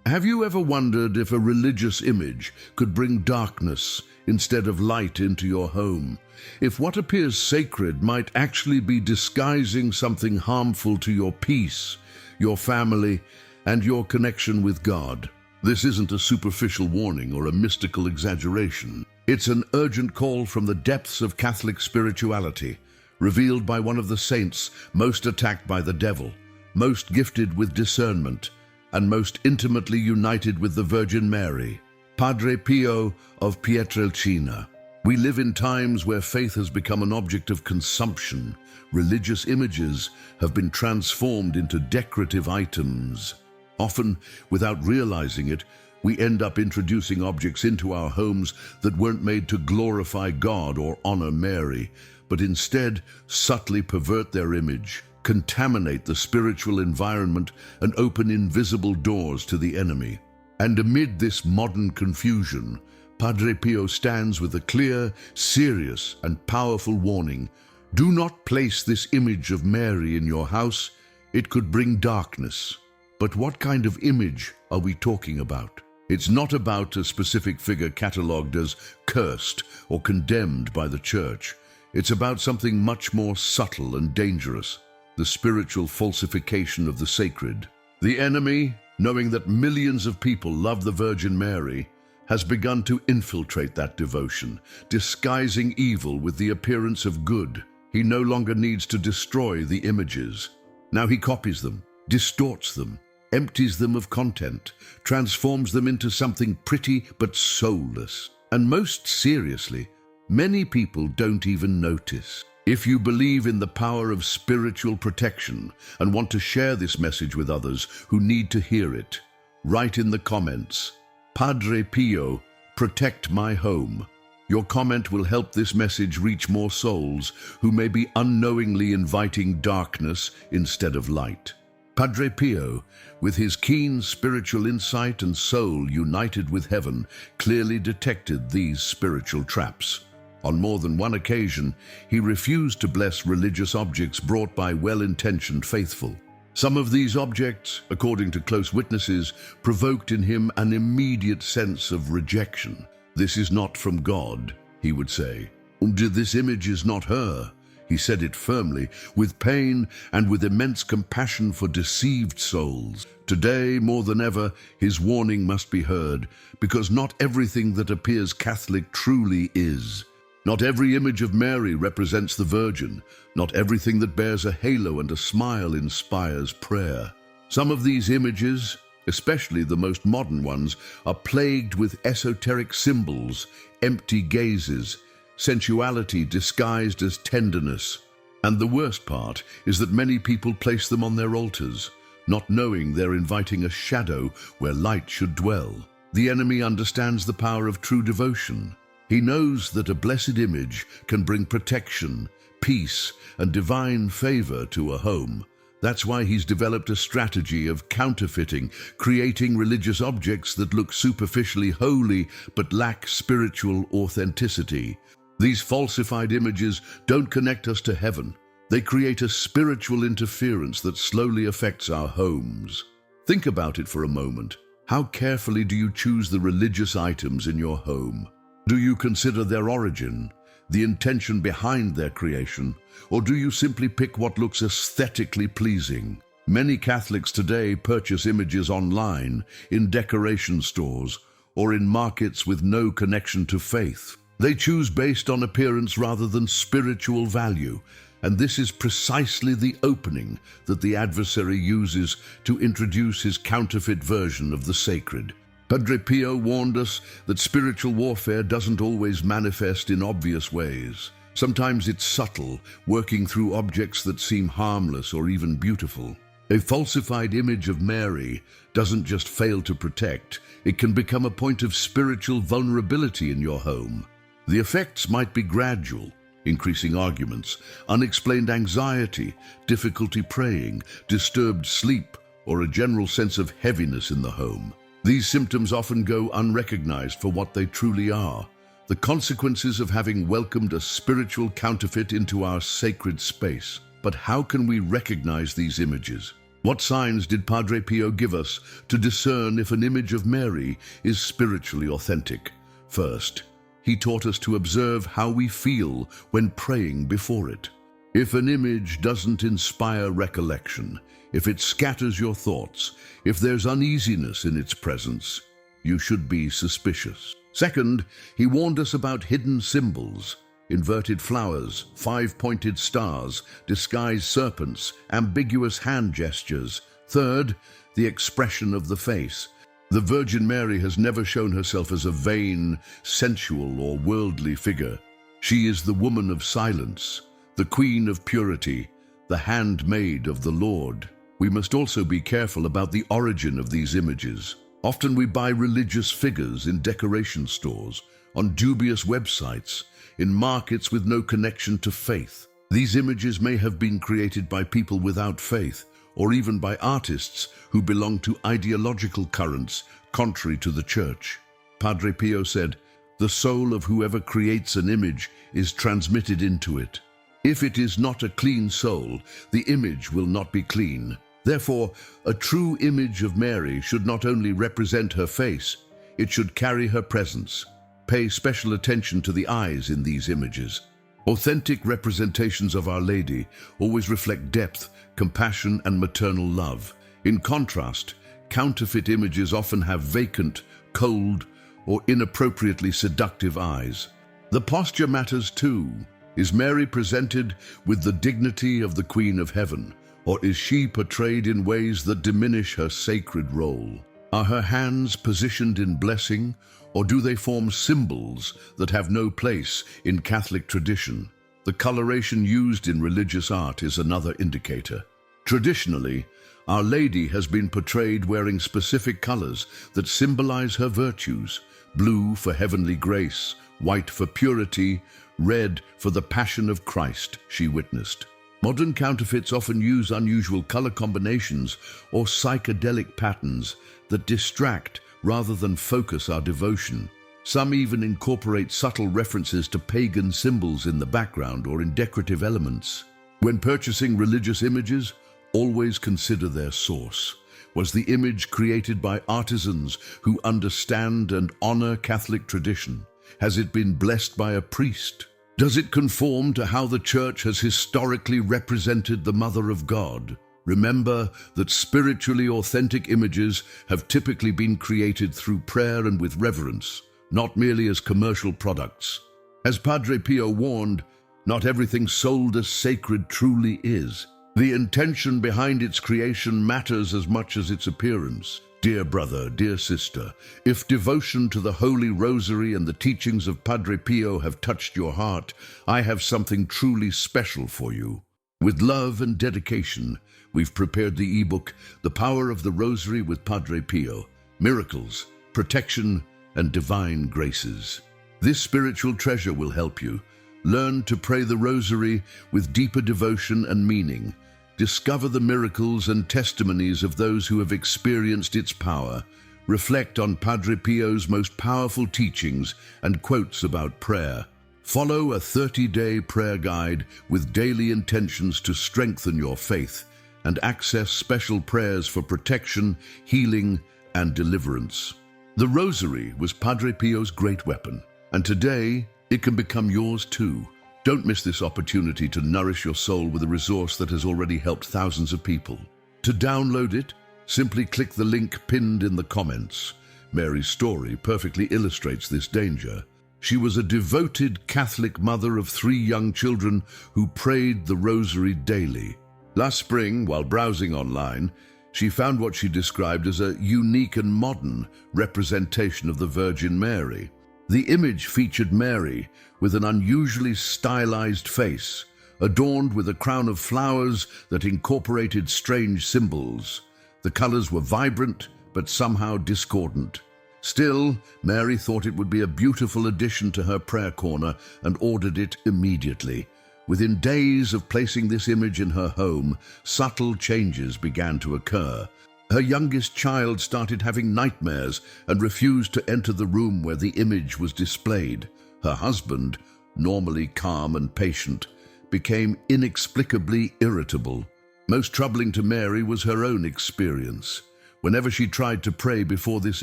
Have you ever wondered if a religious image could bring darkness instead of light into your home? If what appears sacred might actually be disguising something harmful to your peace, your family, and your connection with God? This isn't a superficial warning or a mystical exaggeration. It's an urgent call from the depths of Catholic spirituality, revealed by one of the saints most attacked by the devil, most gifted with discernment, and most intimately united with the Virgin Mary, Padre Pio of Pietrelcina. We live in times where faith has become an object of consumption. Religious images have been transformed into decorative items. Often, without realizing it, we end up introducing objects into our homes that weren't made to glorify God or honor Mary, but instead subtly pervert their image, contaminate the spiritual environment, and open invisible doors to the enemy. And amid this modern confusion, Padre Pio stands with a clear, serious, and powerful warning. Do not place this image of Mary in your house. It could bring darkness. But what kind of image are we talking about? It's not about a specific figure catalogued as cursed or condemned by the Church. It's about something much more subtle and dangerous, the spiritual falsification of the sacred. The enemy, knowing that millions of people love the Virgin Mary, has begun to infiltrate that devotion, disguising evil with the appearance of good. He no longer needs to destroy the images. Now he copies them, distorts them, empties them of content, transforms them into something pretty but soulless. And most seriously, many people don't even notice. If you believe in the power of spiritual protection and want to share this message with others who need to hear it, write in the comments, Padre Pio, protect my home. Your comment will help this message reach more souls who may be unknowingly inviting darkness instead of light. Padre Pio, with his keen spiritual insight and soul united with heaven, clearly detected these spiritual traps. On more than one occasion, he refused to bless religious objects brought by well-intentioned faithful. Some of these objects, according to close witnesses, provoked in him an immediate sense of rejection. This is not from God, he would say. This image is not her. He said it firmly, with pain and with immense compassion for deceived souls. Today, more than ever, his warning must be heard, because not everything that appears Catholic truly is. Not every image of Mary represents the Virgin. Not everything that bears a halo and a smile inspires prayer. Some of these images, especially the most modern ones, are plagued with esoteric symbols, empty gazes, sensuality disguised as tenderness. And the worst part is that many people place them on their altars, not knowing they're inviting a shadow where light should dwell. The enemy understands the power of true devotion. He knows that a blessed image can bring protection, peace, and divine favor to a home. That's why he's developed a strategy of counterfeiting, creating religious objects that look superficially holy but lack spiritual authenticity. These falsified images don't connect us to heaven. They create a spiritual interference that slowly affects our homes. Think about it for a moment. How carefully do you choose the religious items in your home? Do you consider their origin, the intention behind their creation, or do you simply pick what looks aesthetically pleasing? Many Catholics today purchase images online, in decoration stores, or in markets with no connection to faith. They choose based on appearance rather than spiritual value, and this is precisely the opening that the adversary uses to introduce his counterfeit version of the sacred. Padre Pio warned us that spiritual warfare doesn't always manifest in obvious ways. Sometimes it's subtle, working through objects that seem harmless or even beautiful. A falsified image of Mary doesn't just fail to protect, it can become a point of spiritual vulnerability in your home. The effects might be gradual, increasing arguments, unexplained anxiety, difficulty praying, disturbed sleep, or a general sense of heaviness in the home. These symptoms often go unrecognized for what they truly are, the consequences of having welcomed a spiritual counterfeit into our sacred space. But how can we recognize these images? What signs did Padre Pio give us to discern if an image of Mary is spiritually authentic? First, he taught us to observe how we feel when praying before it. If an image doesn't inspire recollection, if it scatters your thoughts, if there's uneasiness in its presence, you should be suspicious. Second, he warned us about hidden symbols, inverted flowers, five-pointed stars, disguised serpents, ambiguous hand gestures. Third, the expression of the face. The Virgin Mary has never shown herself as a vain, sensual, or worldly figure. She is the woman of silence, the queen of purity, the handmaid of the Lord. We must also be careful about the origin of these images. Often we buy religious figures in decoration stores, on dubious websites, in markets with no connection to faith. These images may have been created by people without faith, or even by artists who belong to ideological currents contrary to the Church. Padre Pio said, "The soul of whoever creates an image is transmitted into it. If it is not a clean soul, the image will not be clean." Therefore, a true image of Mary should not only represent her face, it should carry her presence. Pay special attention to the eyes in these images. Authentic representations of Our Lady always reflect depth, compassion, and maternal love. In contrast, counterfeit images often have vacant, cold, or inappropriately seductive eyes. The posture matters too. Is Mary presented with the dignity of the Queen of Heaven, or is she portrayed in ways that diminish her sacred role? Are her hands positioned in blessing, or do they form symbols that have no place in Catholic tradition? The coloration used in religious art is another indicator. Traditionally, Our Lady has been portrayed wearing specific colors that symbolize her virtues: blue for heavenly grace, white for purity, red for the passion of Christ she witnessed. Modern counterfeits often use unusual color combinations or psychedelic patterns that distract rather than focus our devotion. Some even incorporate subtle references to pagan symbols in the background or in decorative elements. When purchasing religious images, always consider their source. Was the image created by artisans who understand and honor Catholic tradition? Has it been blessed by a priest? Does it conform to how the Church has historically represented the Mother of God? Remember that spiritually authentic images have typically been created through prayer and with reverence, not merely as commercial products. As Padre Pio warned, not everything sold as sacred truly is. The intention behind its creation matters as much as its appearance. Dear brother, dear sister, if devotion to the Holy Rosary and the teachings of Padre Pio have touched your heart, I have something truly special for you. With love and dedication, we've prepared the ebook, The Power of the Rosary with Padre Pio, Miracles, Protection, and Divine Graces. This spiritual treasure will help you learn to pray the Rosary with deeper devotion and meaning. Discover the miracles and testimonies of those who have experienced its power. Reflect on Padre Pio's most powerful teachings and quotes about prayer. Follow a 30-day prayer guide with daily intentions to strengthen your faith and access special prayers for protection, healing, and deliverance. The Rosary was Padre Pio's great weapon, and today it can become yours too. Don't miss this opportunity to nourish your soul with a resource that has already helped thousands of people. To download it, simply click the link pinned in the comments. Mary's story perfectly illustrates this danger. She was a devoted Catholic mother of 3 young children who prayed the Rosary daily. Last spring, while browsing online, she found what she described as a unique and modern representation of the Virgin Mary. The image featured Mary with an unusually stylized face, adorned with a crown of flowers that incorporated strange symbols. The colors were vibrant, but somehow discordant. Still, Mary thought it would be a beautiful addition to her prayer corner and ordered it immediately. Within days of placing this image in her home, subtle changes began to occur. Her youngest child started having nightmares and refused to enter the room where the image was displayed. Her husband, normally calm and patient, became inexplicably irritable. Most troubling to Mary was her own experience. Whenever she tried to pray before this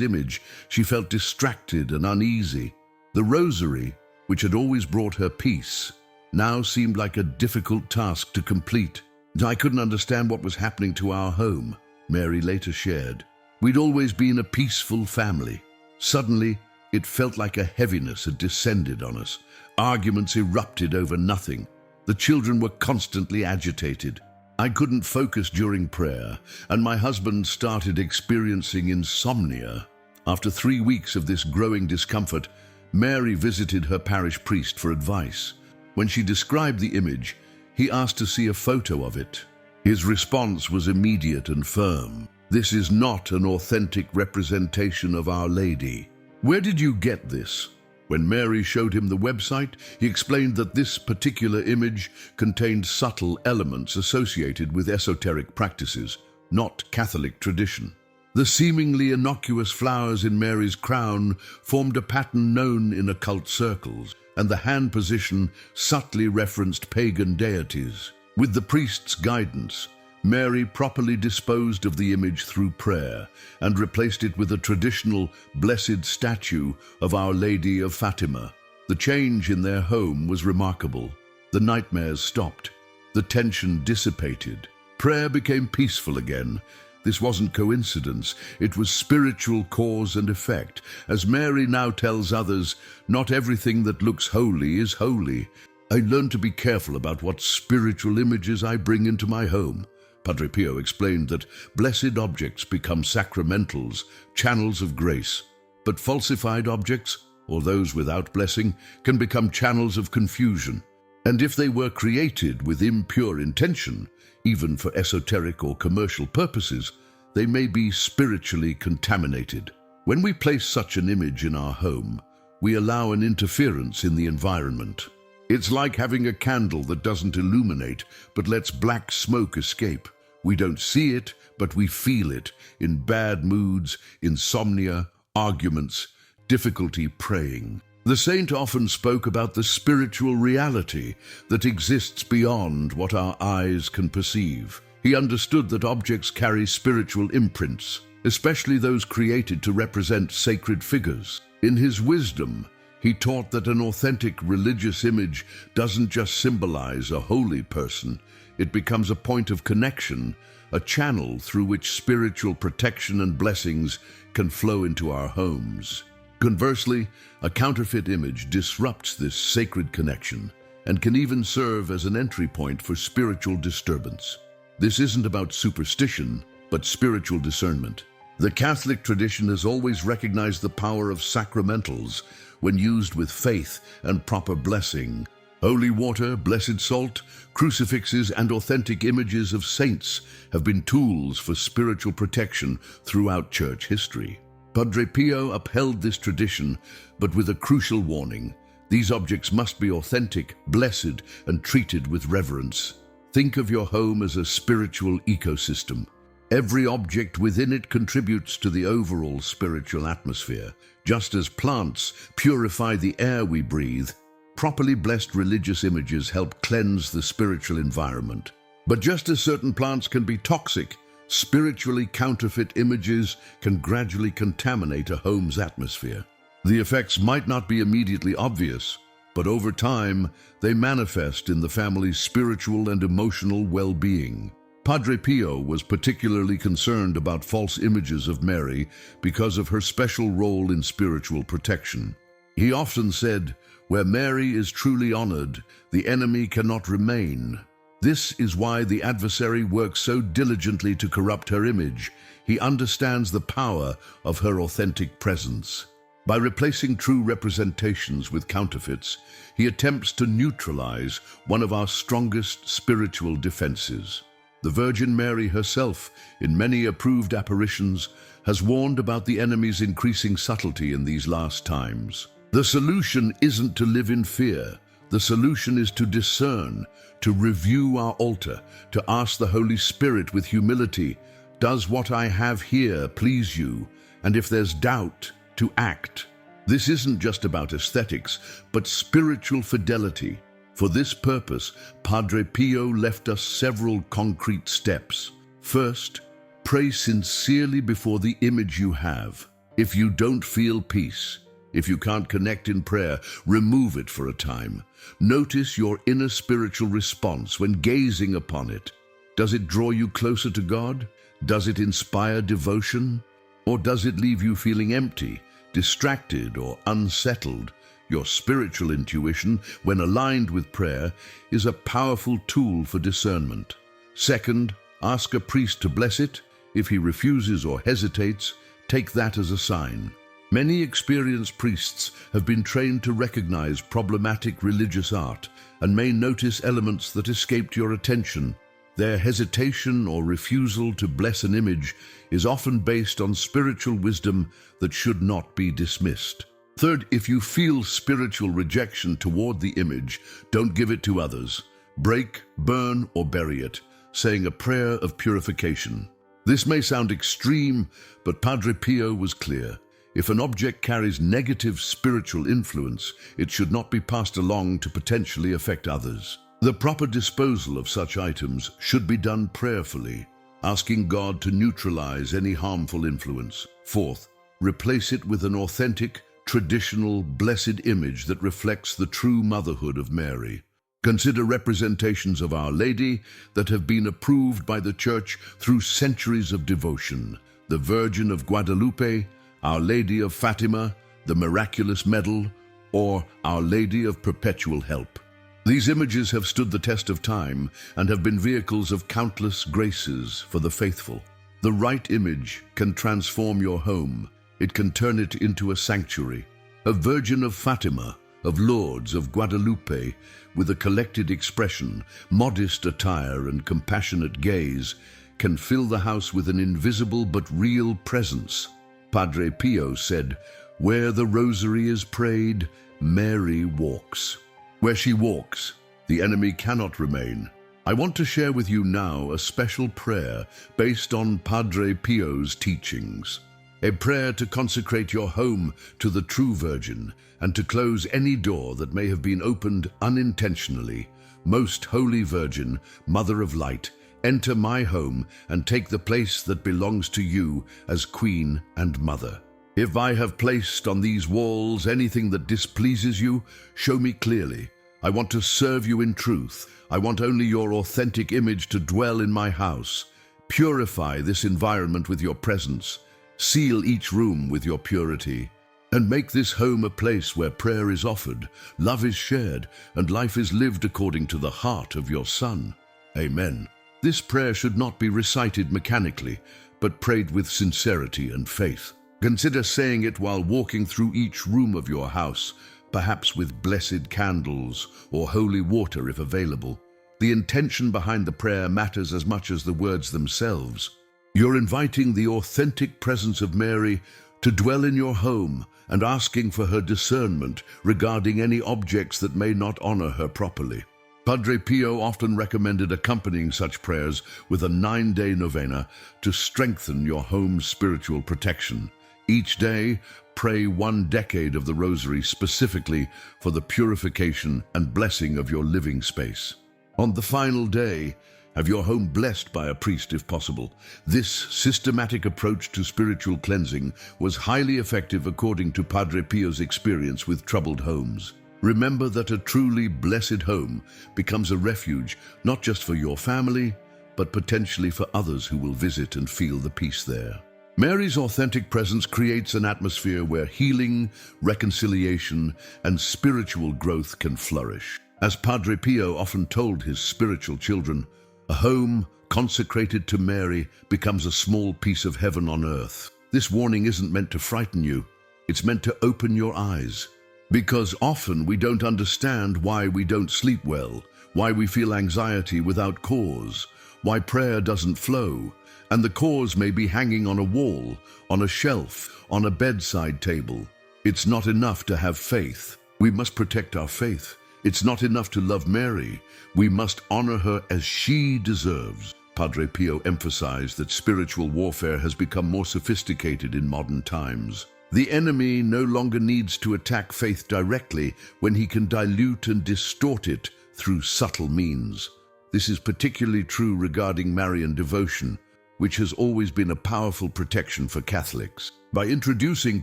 image, she felt distracted and uneasy. The rosary, which had always brought her peace, now seemed like a difficult task to complete. I couldn't understand what was happening to our home, Mary later shared. We'd always been a peaceful family. Suddenly, it felt like a heaviness had descended on us. Arguments erupted over nothing. The children were constantly agitated. I couldn't focus during prayer, and my husband started experiencing insomnia. After 3 weeks of this growing discomfort, Mary visited her parish priest for advice. When she described the image, he asked to see a photo of it. His response was immediate and firm. "This is not an authentic representation of Our Lady." "Where did you get this?" When Mary showed him the website, he explained that this particular image contained subtle elements associated with esoteric practices, not Catholic tradition. The seemingly innocuous flowers in Mary's crown formed a pattern known in occult circles, and the hand position subtly referenced pagan deities. With the priest's guidance, Mary properly disposed of the image through prayer and replaced it with a traditional blessed statue of Our Lady of Fatima. The change in their home was remarkable. The nightmares stopped. The tension dissipated. Prayer became peaceful again. This wasn't coincidence. It was spiritual cause and effect. As Mary now tells others, not everything that looks holy is holy. I learned to be careful about what spiritual images I bring into my home. Padre Pio explained that blessed objects become sacramentals, channels of grace, but falsified objects, or those without blessing, can become channels of confusion. And if they were created with impure intention, even for esoteric or commercial purposes, they may be spiritually contaminated. When we place such an image in our home, we allow an interference in the environment. It's like having a candle that doesn't illuminate, but lets black smoke escape. We don't see it, but we feel it in bad moods, insomnia, arguments, difficulty praying. The saint often spoke about the spiritual reality that exists beyond what our eyes can perceive. He understood that objects carry spiritual imprints, especially those created to represent sacred figures. In his wisdom, he taught that an authentic religious image doesn't just symbolize a holy person. It becomes a point of connection, a channel through which spiritual protection and blessings can flow into our homes. Conversely, a counterfeit image disrupts this sacred connection and can even serve as an entry point for spiritual disturbance. This isn't about superstition, but spiritual discernment. The Catholic tradition has always recognized the power of sacramentals when used with faith and proper blessing. Holy water, blessed salt, crucifixes, and authentic images of saints have been tools for spiritual protection throughout church history. Padre Pio upheld this tradition, but with a crucial warning. These objects must be authentic, blessed, and treated with reverence. Think of your home as a spiritual ecosystem. Every object within it contributes to the overall spiritual atmosphere. Just as plants purify the air we breathe, properly blessed religious images help cleanse the spiritual environment. But just as certain plants can be toxic, spiritually counterfeit images can gradually contaminate a home's atmosphere. The effects might not be immediately obvious, but over time, they manifest in the family's spiritual and emotional well-being. Padre Pio was particularly concerned about false images of Mary because of her special role in spiritual protection. He often said, "Where Mary is truly honored, the enemy cannot remain." This is why the adversary works so diligently to corrupt her image. He understands the power of her authentic presence. By replacing true representations with counterfeits, he attempts to neutralize one of our strongest spiritual defenses. The Virgin Mary herself, in many approved apparitions, has warned about the enemy's increasing subtlety in these last times. The solution isn't to live in fear. The solution is to discern, to review our altar, to ask the Holy Spirit with humility, "Does what I have here please you?" And if there's doubt, to act. This isn't just about aesthetics, but spiritual fidelity. For this purpose, Padre Pio left us several concrete steps. First, pray sincerely before the image you have. If you don't feel peace, if you can't connect in prayer, remove it for a time. Notice your inner spiritual response when gazing upon it. Does it draw you closer to God? Does it inspire devotion? Or does it leave you feeling empty, distracted, or unsettled? Your spiritual intuition, when aligned with prayer, is a powerful tool for discernment. Second, ask a priest to bless it. If he refuses or hesitates, take that as a sign. Many experienced priests have been trained to recognize problematic religious art and may notice elements that escaped your attention. Their hesitation or refusal to bless an image is often based on spiritual wisdom that should not be dismissed. Third, if you feel spiritual rejection toward the image, don't give it to others. Break, burn, or bury it, saying a prayer of purification. This may sound extreme, but Padre Pio was clear. If an object carries negative spiritual influence, it should not be passed along to potentially affect others. The proper disposal of such items should be done prayerfully, asking God to neutralize any harmful influence. Fourth, replace it with an authentic, traditional, blessed image that reflects the true motherhood of Mary. Consider representations of Our Lady that have been approved by the Church through centuries of devotion. The Virgin of Guadalupe, Our Lady of Fatima, the Miraculous Medal, or Our Lady of Perpetual Help. These images have stood the test of time and have been vehicles of countless graces for the faithful. The right image can transform your home. It can turn it into a sanctuary. A Virgin of Fatima, of Lourdes, of Guadalupe, with a collected expression, modest attire, and compassionate gaze, can fill the house with an invisible but real presence. Padre Pio said, "Where the rosary is prayed, Mary walks." Where she walks, the enemy cannot remain. I want to share with you now a special prayer based on Padre Pio's teachings. A prayer to consecrate your home to the true Virgin and to close any door that may have been opened unintentionally. Most Holy Virgin, Mother of Light, enter my home and take the place that belongs to you as Queen and Mother. If I have placed on these walls anything that displeases you, show me clearly. I want to serve you in truth. I want only your authentic image to dwell in my house. Purify this environment with your presence. Seal each room with your purity. And make this home a place where prayer is offered, love is shared, and life is lived according to the heart of your Son. Amen. This prayer should not be recited mechanically, but prayed with sincerity and faith. Consider saying it while walking through each room of your house, perhaps with blessed candles or holy water if available. The intention behind the prayer matters as much as the words themselves. You're inviting the authentic presence of Mary to dwell in your home and asking for her discernment regarding any objects that may not honor her properly. Padre Pio often recommended accompanying such prayers with a 9-day novena to strengthen your home's spiritual protection. Each day, pray 1 decade of the Rosary specifically for the purification and blessing of your living space. On the final day, have your home blessed by a priest if possible. This systematic approach to spiritual cleansing was highly effective according to Padre Pio's experience with troubled homes. Remember that a truly blessed home becomes a refuge not just for your family, but potentially for others who will visit and feel the peace there. Mary's authentic presence creates an atmosphere where healing, reconciliation, and spiritual growth can flourish. As Padre Pio often told his spiritual children, a home consecrated to Mary becomes a small piece of heaven on earth. This warning isn't meant to frighten you. It's meant to open your eyes. Because often we don't understand why we don't sleep well, why we feel anxiety without cause, why prayer doesn't flow, and the cause may be hanging on a wall, on a shelf, on a bedside table. It's not enough to have faith. We must protect our faith. It's not enough to love Mary. We must honor her as she deserves. Padre Pio emphasized that spiritual warfare has become more sophisticated in modern times. The enemy no longer needs to attack faith directly when he can dilute and distort it through subtle means. This is particularly true regarding Marian devotion, which has always been a powerful protection for Catholics. By introducing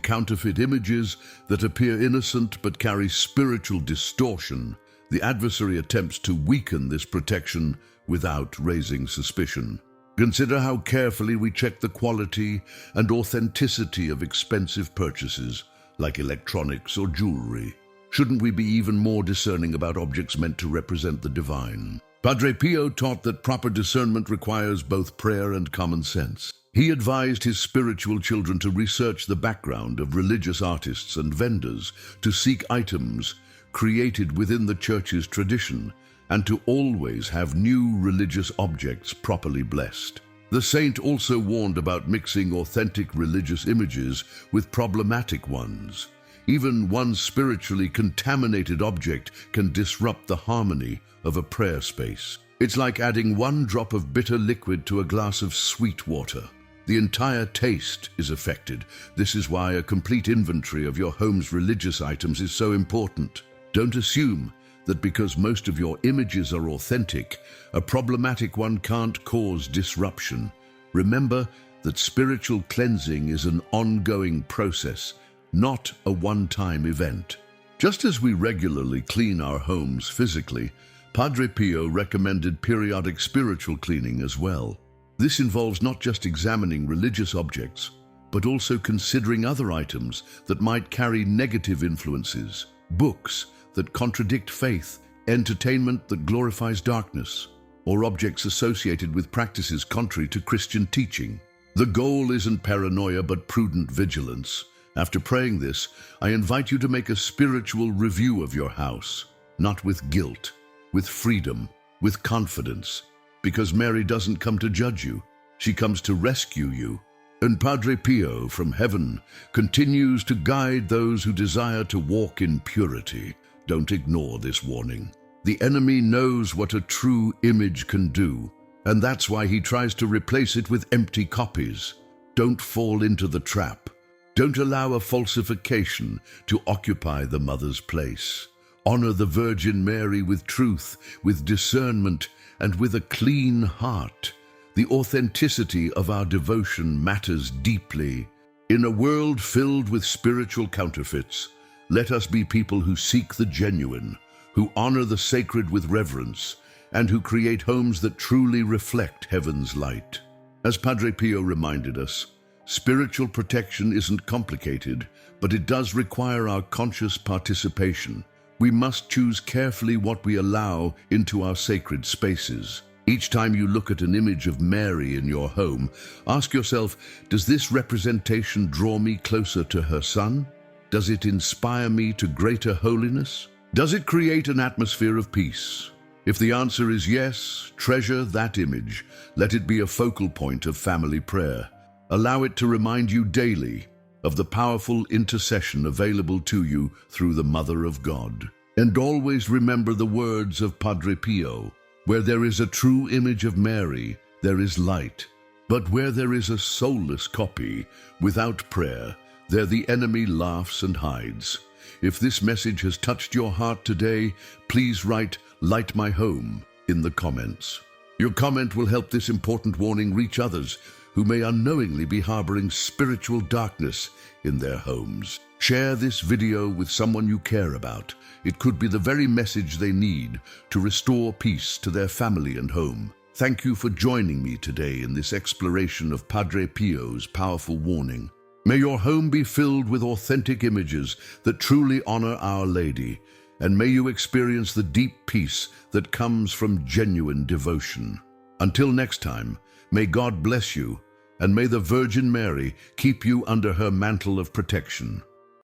counterfeit images that appear innocent but carry spiritual distortion, the adversary attempts to weaken this protection without raising suspicion. Consider how carefully we check the quality and authenticity of expensive purchases, like electronics or jewelry. Shouldn't we be even more discerning about objects meant to represent the divine? Padre Pio taught that proper discernment requires both prayer and common sense. He advised his spiritual children to research the background of religious artists and vendors, to seek items created within the Church's tradition, and to always have new religious objects properly blessed. The saint also warned about mixing authentic religious images with problematic ones. Even one spiritually contaminated object can disrupt the harmony of a prayer space. It's like adding one drop of bitter liquid to a glass of sweet water. The entire taste is affected. This is why a complete inventory of your home's religious items is so important. Don't assume that because most of your images are authentic, a problematic one can't cause disruption. Remember that spiritual cleansing is an ongoing process, not a one-time event. Just as we regularly clean our homes physically, Padre Pio recommended periodic spiritual cleaning as well. This involves not just examining religious objects, but also considering other items that might carry negative influences, books that contradict faith, entertainment that glorifies darkness, or objects associated with practices contrary to Christian teaching. The goal isn't paranoia but prudent vigilance. After praying this, I invite you to make a spiritual review of your house, not with guilt, with freedom, with confidence, because Mary doesn't come to judge you, she comes to rescue you. And Padre Pio from heaven continues to guide those who desire to walk in purity. Don't ignore this warning. The enemy knows what a true image can do, and that's why he tries to replace it with empty copies. Don't fall into the trap. Don't allow a falsification to occupy the mother's place. Honor the Virgin Mary with truth, with discernment, and with a clean heart. The authenticity of our devotion matters deeply. In a world filled with spiritual counterfeits, let us be people who seek the genuine, who honor the sacred with reverence, and who create homes that truly reflect heaven's light. As Padre Pio reminded us, spiritual protection isn't complicated, but it does require our conscious participation. We must choose carefully what we allow into our sacred spaces. Each time you look at an image of Mary in your home, ask yourself, does this representation draw me closer to her Son? Does it inspire me to greater holiness? Does it create an atmosphere of peace? If the answer is yes, treasure that image. Let it be a focal point of family prayer. Allow it to remind you daily of the powerful intercession available to you through the Mother of God. And always remember the words of Padre Pio, where there is a true image of Mary, there is light. But where there is a soulless copy, without prayer, there the enemy laughs and hides. If this message has touched your heart today, please write "Light My Home" in the comments. Your comment will help this important warning reach others who may unknowingly be harboring spiritual darkness in their homes. Share this video with someone you care about. It could be the very message they need to restore peace to their family and home. Thank you for joining me today in this exploration of Padre Pio's powerful warning. May your home be filled with authentic images that truly honor Our Lady, and may you experience the deep peace that comes from genuine devotion. Until next time, may God bless you, and may the Virgin Mary keep you under her mantle of protection.